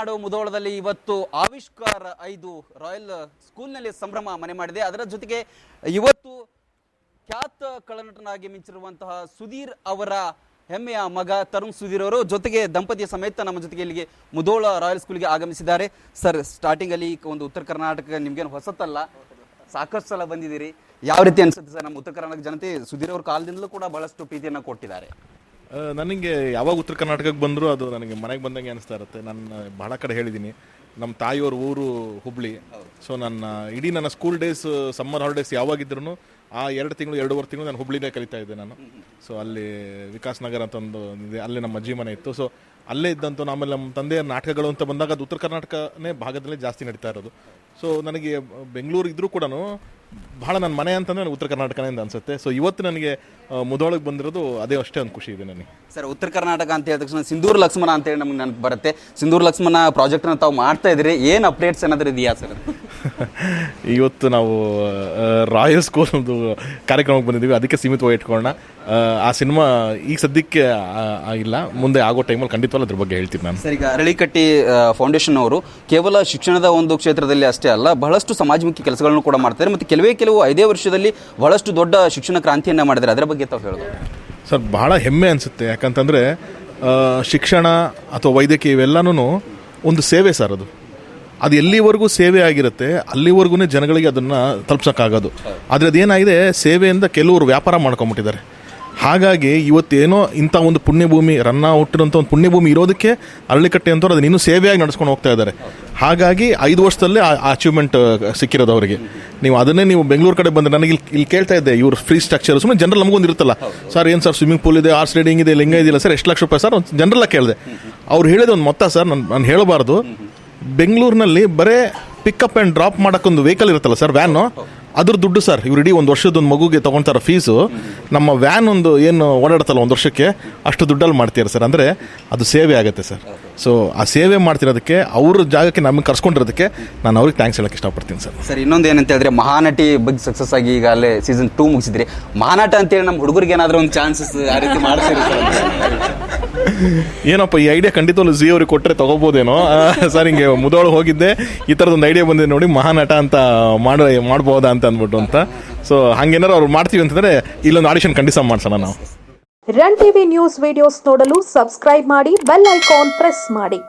ನಾಡು ಮುಧೋಳದಲ್ಲಿ ಇವತ್ತು ಆವಿಷ್ಕಾರ 5 ರಾಯಲ್ ಸ್ಕೂಲ್ನಲ್ಲಿ ಸಂಭ್ರಮ ಮನೆ ಮಾಡಿದೆ. ಅದರ ಜೊತೆಗೆ ಇವತ್ತು ಖ್ಯಾತ ಕಳನಟನಾಗಿ ಮಿಂಚಿರುವಂತಹ ಸುಧೀರ್ ಅವರ ಹೆಮ್ಮೆಯ ಮಗ ತರುಣ್ ಸುಧೀರ್ ಅವರು ಜೊತೆಗೆ ದಂಪತಿಯ ಸಮೇತ ನಮ್ಮ ಜೊತೆಗೆ ಇಲ್ಲಿಗೆ ಮುಧೋಳ ರಾಯಲ್ ಸ್ಕೂಲ್ಗೆ ಆಗಮಿಸಿದ್ದಾರೆ. ಸರ್, ಸ್ಟಾರ್ಟಿಂಗ್ ಅಲ್ಲಿ ಒಂದು ಉತ್ತರ ಕರ್ನಾಟಕ ನಿಮ್ಗೇನು ಹೊಸತಲ್ಲ, ಸಾಕಷ್ಟು ಸಲ ಬಂದಿದ್ದೀರಿ. ಯಾವ ರೀತಿ ಅನ್ಸುತ್ತೆ ಸರ್? ನಮ್ಮ ಉತ್ತರ ಕರ್ನಾಟಕ ಜನತೆ ಸುಧೀರ್ ಅವ್ರ ಕಾಲದಿಂದಲೂ ಕೂಡ ಬಹಳಷ್ಟು ಪ್ರೀತಿಯನ್ನು ಕೊಟ್ಟಿದ್ದಾರೆ. ನನಗೆ ಯಾವಾಗ ಉತ್ತರ ಕರ್ನಾಟಕಕ್ಕೆ ಬಂದರೂ ಅದು ನನಗೆ ಮನೆಗೆ ಬಂದಂಗೆ ಅನಿಸ್ತಾ ಇರುತ್ತೆ. ನಾನು ಬಹಳ ಕಡೆ ಹೇಳಿದ್ದೀನಿ, ನಮ್ಮ ತಾಯಿಯವ್ರ ಊರು ಹುಬ್ಳಿ. ಸೊ ನನ್ನ ಸ್ಕೂಲ್ ಡೇಸ್, ಸಮ್ಮರ್ ಹಾಲಿಡೇಸ್ ಯಾವಾಗಿದ್ರೂ ಆ 2 ತಿಂಗಳು 2.5 ತಿಂಗಳು ನಾನು ಹುಬ್ಳಿನೇ ಕಲಿತಾ ಇದ್ದೆ ನಾನು. ಸೊ ಅಲ್ಲಿ ವಿಕಾಸ್ ನಗರ ಅಂತ ಒಂದು ಇದೆ, ಅಲ್ಲೇ ನಮ್ಮ ಅಜ್ಜಿ ಮನೆ ಇತ್ತು. ಸೊ ಅಲ್ಲೇ ಇದ್ದಂತೂ ಆಮೇಲೆ ನಮ್ಮ ತಂದೆಯ ನಾಟಕಗಳು ಅಂತ ಬಂದಾಗ ಅದು ಉತ್ತರ ಕರ್ನಾಟಕನೇ ಭಾಗದಲ್ಲೇ ಜಾಸ್ತಿ ನಡೀತಾ ಇರೋದು. ಸೊ ನನಗೆ ಬೆಂಗಳೂರು ಇದ್ರೂ ಕೂಡ ಭಾಳ ನನ್ನ ಮನೆ ಅಂತಂದರೆ ನನಗೆ ಉತ್ತರ ಕರ್ನಾಟಕನೇ ಅಂತ ಅನಿಸುತ್ತೆ. ಸೊ ಇವತ್ತು ನನಗೆ ಮುಧೋಳಕ್ಕೆ ಬಂದಿರೋದು ಅದೇ ಅಷ್ಟೇ ಒಂದು ಖುಷಿ ಇದೆ ನನಗೆ. ಸರ್, ಉತ್ತರ ಕರ್ನಾಟಕ ಅಂತ ಹೇಳಿದ ತಕ್ಷಣ ಸಿಂಧೂರು ಲಕ್ಷ್ಮಣ ಅಂತೇಳಿ ನಮ್ಗೆ ನೆನಪು ಬರುತ್ತೆ. ಸಿಂಧೂರು ಲಕ್ಷ್ಮಣ ಪ್ರಾಜೆಕ್ಟ್ನ ತಾವು ಮಾಡ್ತಾ ಇದ್ದೀರಿ, ಏನು ಅಪ್ಡೇಟ್ಸ್ ಏನಾದರೂ ಇದೆಯಾ ಸರ್? ಇವತ್ತು ನಾವು ರಾಯಲ್ ಸ್ಕೂಲ್ ಒಂದು ಕಾರ್ಯಕ್ರಮಕ್ಕೆ ಬಂದಿದ್ದೀವಿ, ಅದಕ್ಕೆ ಸೀಮಿತವಾಗಿ ಇಟ್ಕೊಳ್ಳೋಣ. ಆ ಸಿನಿಮಾ ಈಗ ಸದ್ಯಕ್ಕೆ ಆಗಿಲ್ಲ, ಮುಂದೆ ಆಗೋ ಟೈಮಲ್ಲಿ ಖಂಡಿತವಲ್ಲ ಅದ್ರ ಬಗ್ಗೆ ಹೇಳ್ತೀನಿ ನಾನು. ಸರ್, ಈಗ ಅರಳಿಕಟ್ಟಿ ಫೌಂಡೇಶನ್ ಅವರು ಕೇವಲ ಶಿಕ್ಷಣದ ಒಂದು ಕ್ಷೇತ್ರದಲ್ಲಿ ಅಷ್ಟೇ ಅಲ್ಲ, ಬಹಳಷ್ಟು ಸಮಾಜಮುಖಿ ಕೆಲಸಗಳನ್ನು ಕೂಡ ಮಾಡ್ತಾರೆ ಮತ್ತು ಕೆಲವೇ 5 ವರ್ಷದಲ್ಲಿ ಬಹಳಷ್ಟು ದೊಡ್ಡ ಶಿಕ್ಷಣ ಕ್ರಾಂತಿಯನ್ನು ಮಾಡಿದ್ದಾರೆ. ಅದರ ಬಗ್ಗೆ ತಾವು ಹೇಳೋದು ಸರ್? ಬಹಳ ಹೆಮ್ಮೆ ಅನಿಸುತ್ತೆ. ಯಾಕಂತಂದರೆ ಶಿಕ್ಷಣ ಅಥವಾ ವೈದ್ಯಕೀಯ ಇವೆಲ್ಲನೂ ಒಂದು ಸೇವೆ ಸರ್. ಅದು ಎಲ್ಲಿವರೆಗೂ ಸೇವೆ ಆಗಿರುತ್ತೆ ಅಲ್ಲಿವರೆಗೂ ಜನಗಳಿಗೆ ಅದನ್ನು ತಲುಪ್ಸೋಕ್ಕಾಗೋದು. ಆದರೆ ಅದೇನಾಗಿದೆ, ಸೇವೆಯಿಂದ ಕೆಲವರು ವ್ಯಾಪಾರ ಮಾಡ್ಕೊಂಬಿಟ್ಟಿದ್ದಾರೆ. ಹಾಗಾಗಿ ಇವತ್ತೇನೋ ಇಂಥ ಒಂದು ಪುಣ್ಯಭೂಮಿ ಹುಟ್ಟಿರೋಂಥ ಒಂದು ಪುಣ್ಯಭೂಮಿ ಇರೋದಕ್ಕೆ ಅರಳಿಕಟ್ಟೆ ಅಂತವ್ರು ಅದನ್ನ ಇನ್ನೂ ಸೇವೆಯಾಗಿ ನಡೆಸ್ಕೊಂಡು ಹೋಗ್ತಾ ಇದ್ದಾರೆ. ಹಾಗಾಗಿ 5 ವರ್ಷದಲ್ಲೇ ಆ ಅಚೀವ್ಮೆಂಟ್ ಸಿಕ್ಕಿರೋದು ಅವರಿಗೆ. ನೀವು ಬೆಂಗಳೂರು ಕಡೆ ಬಂದರೆ ನನಗೆ ಇಲ್ಲಿ ಕೇಳ್ತಾ ಇದ್ದೆ, ಇವ್ರು ಫ್ರೀ ಸ್ಟ್ರಕ್ಚರ್ ಸುಮ್ಮನೆ ಜನರಲ್ ನಮಗೊಂದು ಇರುತ್ತಲ್ಲ ಸರ್, ಏನು ಸರ್ ಸ್ವಿಮ್ಮಿಂಗ್ ಪೂಲ್ ಇದೆ, ಆರ್ಸ್ ರೈಡಿಂಗ್ ಇದೆ, ಲಿಂಗ ಇದೆಯಲ್ಲ ಸರ್, ಎಷ್ಟು ಲಕ್ಷ ರೂಪಾಯಿ ಸರ್? ಒಂದು ಜನರಲ್ಲ ಕೇಳಿದೆ. ಅವ್ರು ಹೇಳಿದ ಒಂದು ಮೊತ್ತ ಸರ್, ನಾನು ಹೇಳಬಾರ್ದು. ಬೆಂಗಳೂರಿನಲ್ಲಿ ಬರೇ ಪಿಕಪ್ ಆ್ಯಂಡ್ ಡ್ರಾಪ್ ಮಾಡೋಕ್ಕೊಂದು ವೆಹಿಕಲ್ ಇರುತ್ತಲ್ಲ ಸರ್, ವ್ಯಾನು, ಅದ್ರ ದುಡ್ಡು ಸರ್ ಇವ್ರು ಇಡೀ 1 ವರ್ಷದ ಒಂದು ಮಗುಗೆ ತೊಗೊಳ್ತಾರ ಫೀಸು. ನಮ್ಮ ವ್ಯಾನ್ ಒಂದು ಏನು ಓಡಾಡುತ್ತಲ್ಲ 1 ವರ್ಷಕ್ಕೆ, ಅಷ್ಟು ದುಡ್ಡಲ್ಲಿ ಮಾಡ್ತೀರ ಸರ್. ಅಂದರೆ ಅದು ಸೇವೆ ಆಗುತ್ತೆ ಸರ್. ಸೊ ಆ ಸೇವೆ ಮಾಡ್ತಿರೋದಕ್ಕೆ, ಅವ್ರ ಜಾಗಕ್ಕೆ ನಮಗೆ ಕರ್ಸ್ಕೊಂಡಿರೋದಕ್ಕೆ ನಾನು ಅವ್ರಿಗೆ ಥ್ಯಾಂಕ್ಸ್ ಹೇಳಕ್ಕೆ ಇಷ್ಟಪಡ್ತೀನಿ ಸರ್. ಸರ್, ಇನ್ನೊಂದು ಏನಂತ ಹೇಳಿದ್ರೆ, ಮಹಾನಟಿ ಬಗ್ಗೆ ಸಕ್ಸಸ್ ಆಗಿ ಈಗ ಅಲ್ಲೇ ಸೀಸನ್ 2 ಮುಗಿಸಿದ್ರಿ. ಮಹಾನಟ ಅಂತೇಳಿ ನಮ್ಮ ಹುಡುಗರಿಗೆ ಏನಾದರೂ ಒಂದು ಚಾನ್ಸಸ್ ಆ ರೀತಿ ಮಾಡ್ತೀರಿ ಏನಪ್ಪ ಈ ಐಡಿಯಾ ಖಂಡಿತವಲ್ಲೂ ಜಿ ಅವ್ರಿಗೆ ಕೊಟ್ಟರೆ ತೊಗೋಬೋದೇನೋ ಸರ್. ಹಿಂಗೆ ಮುಧೋಳ ಹೋಗಿದ್ದೆ, ಈ ಥರದೊಂದು ಐಡಿಯಾ ಬಂದಿದೆ ನೋಡಿ, ಮಹಾನಟ ಅಂತ ಮಾಡ್ಬೋದಾ ಅಂತ ಅಂದ್ಬಿಟ್ಟು ಅಂತ. ಸೊ ಹಂಗೇನಾರು ಅವ್ರು ಮಾಡ್ತೀವಿ ಅಂತಂದರೆ ಇಲ್ಲೊಂದು ಆಡಿಷನ್ ಖಂಡಿತ ಮಾಡ್ಸೋಣ ನಾವು. ರನ್ ಟಿವಿ ನ್ಯೂಸ್ ವಿಡಿಯೋಸ್ ನೋಡಲು ಸಬ್ಸ್ಕ್ರೈಬ್ ಮಾಡಿ, ಬೆಲ್ ಐಕಾನ್ ಪ್ರೆಸ್ ಮಾಡಿ.